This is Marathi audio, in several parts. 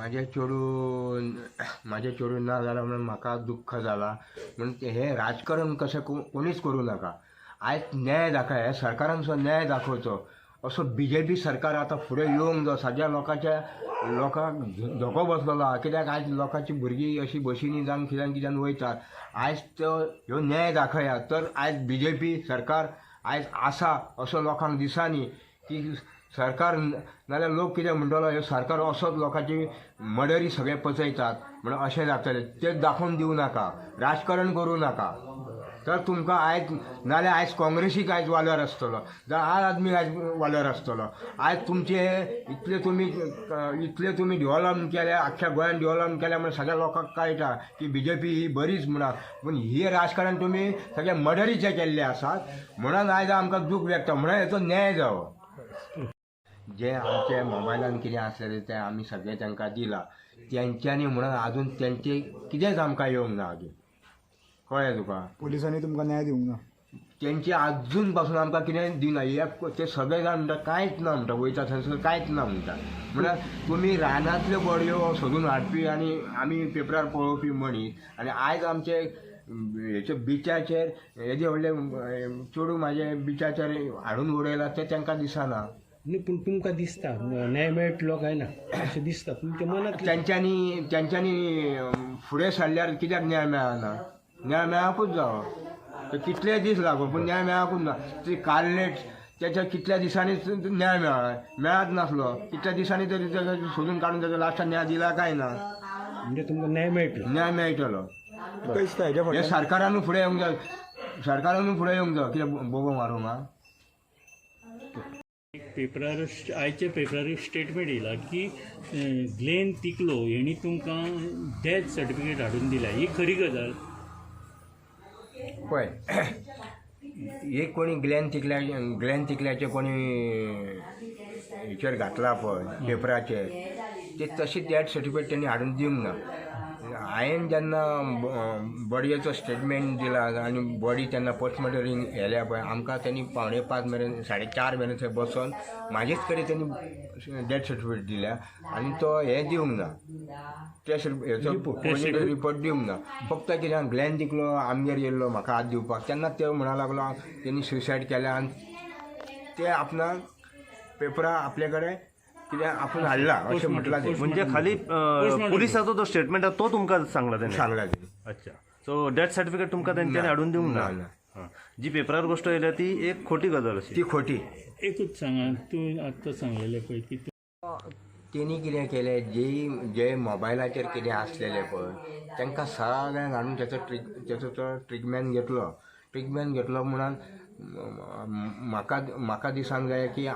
माझे चोरून ना जाल्यार म्हणून म्हाका दुख्ख जाला. म्हणून हे राजकारण कशें कोणीच करूं नाका. आयज न्याय दाखय, हे सरकारान सुद्दां न्याय दाखोवचो. असो BJP सरकार आतां फुडें येवंक जाय. सगळ्या लोकांक धोको बसलेलो आहा. कित्याक आयज लोकांची भुरगीं अशीं बशींनी जावन कित्यान वयतात. आयज तो ह्यो न्याय दाखयात तर आयज BJP सरकार आयज आसा असो लोकांक दिसानी की सरकार नाल्यार लोक कितें म्हणटलो हे सरकार असोच लोकांची मर्डरी सगळे पचयतात म्हणून अशें जातलें. तें दाखोवन दिवं नाका, राजकारण करूं नाका. तर तुमकां आयज नाल्यार आयज काँग्रेसीक आयज वालोर आसतलो, जावं आम आदमीक आयज वालोर आसतलो. आयज तुमचे इतले तुमी डेव्हलप केले, आख्ख्या गोंयांत डेव्हलप केल्या म्हणून सगळ्या लोकांक कळटा की BJP ही बरीच म्हणा. पूण हे राजकारण तुमी सगळे मर्डरीचे केल्ले आसात. म्हणून आयज आमकां दूख व्यक्त, म्हणून हेचो न्याय जावो. जे आमचे मोबायलान कितें आसलेलें तें आमी सगळें तांकां दिलां. तेंच्यांनी म्हणून आजून तेंचे कितेंच आमकां येवंक ना. आजून कळ्ळें तुका? पोलिसांनी तुमकां न्याय दिवंक ना. तेंचे आजून पासून आमकां कितें दिना. ते सगळे जाण म्हणटा कांयच ना म्हणटा, वयता थंयसर कांयच ना म्हणटा. म्हळ्यार तुमी रानांतल्यो बडयो सोदून हाडपी आनी आमी पेपरार पळोवपी मनीस, आनी आयज आमचे हेचे बिचाचेर हेजे व्हडले चेडूं म्हाजे बिचाचेर हाडून उडयला तें तांकां दिसना. न्ही, पूण तुमकां दिसता न्याय मेळटलो काय ना अशें दिसता तुमच्या मनांत? तेंच्यांनी फुडें सरल्यार कित्याक न्याय मेळना? न्याय मेळाकूच जावो. ते कितले दीस लागो पूण न्याय मेळाकूच ना. ती कार्लेट त्याच्या कितल्या दिसांनी न्याय मेळत नासलो. कितल्या दिसांनी तरी सोदून काडून त्याचा लास्टाक न्याय दिला काय ना. म्हणजे तुमकां न्याय मेळटलो? न्याय मेळटलो. दिसता हे सरकारानूय फुडें येवंक जाय. कितें बोबो मारूंक हा. आयच्या पेपरार एक स्टेटमेंट येयला की ग्लेन तिकलो हेणी तुमकां डेथ सर्टिफिकेट हाडून दिला. ही खरी गजाल? पळय, एक कोणी ग्लेन तिकल्याचे कोणी हेचेर घातला पळय पेपराचेर, ते तशी डेथ सर्टिफिकेट त्यांनी हाडून दिवंक ना. हांवें जेन्ना बॉडयेचो स्टेटमेंट दिला आनी बॉडी तेन्ना पोस्टमॉर्टम व्हेल्या पळय, आमकां त्यांनी 4:45 मेरेन 4:30 मेरेन थंय बसून म्हाजेच कडेन त्यांनी डेथ सर्टिफिकेट दिल्या आनी तो हे दिवंक ना. हेचो रिपोर्ट दिवंक ना. फक्त कितें ग्लेन तिकलो आमगेर येयल्लो म्हाका हात दिवपाक, तेन्ना ते म्हणा लागलो त्यांनी सुसायड केल्या आनी ते आपणाक पेपरां आपले कडेन कितें आपूण हाडला अशें म्हटलां. म्हणजे खाली पुलिसाचो जो स्टेटमेंट तो तुमकां सांगला सांगला. अच्छा, सो डेथ सर्टिफिकेट तुमकां तेंच्यांनी हाडून दिवंक ना. जी पेपरार गोष्ट येयल्या ती एक खोटी गजाल अशी. ती खोटी. एकूच सांगा, तूं आतां सांगलेलें पळय की तेणी कितें केलें, जे मोबायलाचेर कितें आसलेलें पळय तांकां सगळ्यांक हाडून तेचो तो ट्रिटमेंट घेतलो म्हणून म्हाका दिसांक जाय की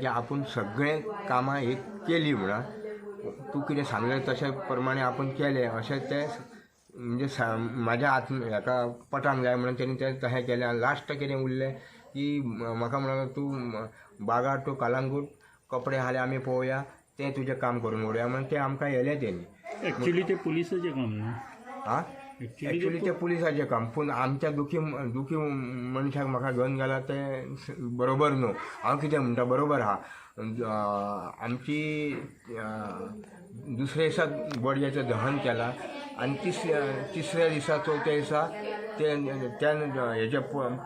आपूण सगळें कामां ही केली म्हणून. तूं कितें सांगलें तशें प्रमाणे आपूण केलें अशें तें म्हणजे म्हाज्या हेका पटांक जाय म्हणून तेणी तें तशें केलें. आनी लास्ट कितें उरलें की म्हाका म्हणलें तूं बागार तूं कलांगूट कपडे हाले आमी पळोवया, तें तुजें काम करून उडोवया म्हणून तें आमकां येलें तेणी. एक्चुली ते पुलिसाचें काम न्हू. हां, एक्चुली ते पुलिसाचें काम. पूण आमच्या दुखी मनशाक म्हाका घेवन गेला तें बरोबर न्हू. हांव कितें म्हणटा बरोबर आहा. आमची दुसऱ्या दिसा बॉडयेचें दहन केलां आनी तिसऱ्या दिसा चवथ्या दिसा त्या हेचे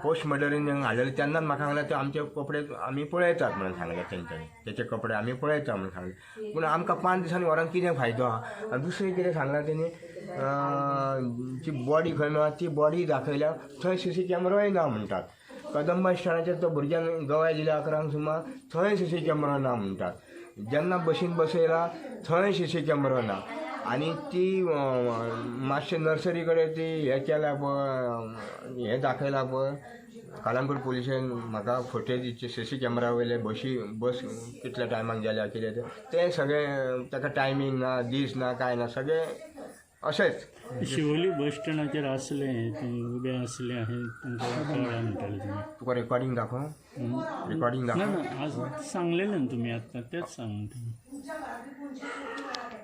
पोस्ट मर्डरीन हाडलेले तेन्नाच म्हाका सांगलें ते आमचे कपडे आमी पळयतात म्हणून सांगलें तेंच्यांनी. तेचे कपडे आमी पळयता म्हणून सांगलें. पूण आमकां 5 दिसांनी व्हरोन कितें फायदो आहा. आनी दुसरें कितें सांगलां तेणी, जी बॉडी खंय मेळ्ळा ती बॉडी दाखयल्या थंय CC कॅमेरोय ना म्हणटात. कदंबा स्टँडाचेर तो भुरग्यांक गवाय दिल्या 11 सुमार, थंय CC कॅमेरो ना म्हणटात. जेन्ना बशीन बसयला थंय CC कॅमेरो ना. आनी ती मातशें नर्सरी कडेन ती हें केल्या पळय, हें दाखयलां पळय कलंगूट पुलिशेन म्हाका फुटेज CC कॅमेरा वयले बस कितल्या टायमाक गेल्या कितें तें सगळें ताका टायमींग ना, दीस ना, कांय ना, सगळें अशेंच. शिवोली बस स्टँडाचेर आसले उबे आसले म्हणटाले तुमी. तुका रेकॉर्डिंग दाखोव. ना आज सांगलेलें न्हू तुमी आतां तेच सांग.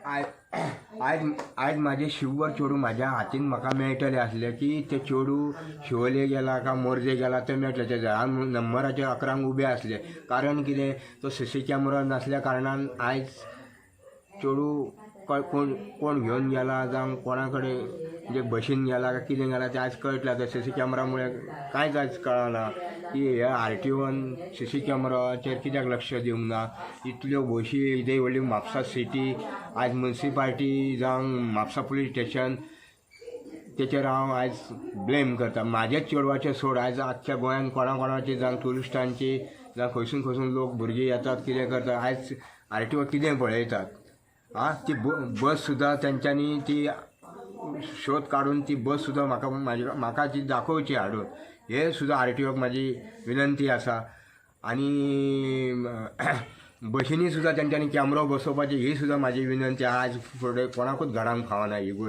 आयज आयज आयज म्हाजे शिवभर चेडूं म्हाज्या हातीन म्हाका मेळटले आसले की ते चेडूं शिवोले गेला काय मोर्जे गेला ते मेळटले ते हांव नंबराचेर 11 उबे आसले. कारण कितें तो सीसी कॅमेरा नासल्या कारणान आयज चेडूं कोण घेवन गेला जावं कोणा कडेन म्हणजे बशीन गेला काय कितें गेला ते आयज कळटलें. ते सीसी कॅमेरामुळे कांयच आयज कळना की हे RTOन सीसी कॅमेराचेर कित्याक लक्ष दिवंक ना. इतल्यो बशी इदय व्हडली म्हापसा सिटी आयज म्युन्सिपाल्टी जावं म्हापसा पुलीस स्टेशन तेचेर हांव आयज ब्लेम करता. म्हाजेच चेडवाचें सोड आयज आख्ख्या गोंयान कोणाची जावं ट्युरिस्टांची जावं खंयसून लोक भुरगीं येतात कितें करतात आयज RTO कितें पळयतात. ती बस सुद्दां तेंच्यांनी ती शोध काडून ती बस सुद्दां म्हाका ती दाखोवची हाडून. हे सुद्दां RTOक म्हाजी विनंती आसा. आनी बशींनी सुद्दां तेंच्यांनी कॅमेरो बसोवपाची ही सुद्दां म्हाजी विनंती आहा. आयज फुडें कोणाकूच घडांक फावना ही गोश्ट.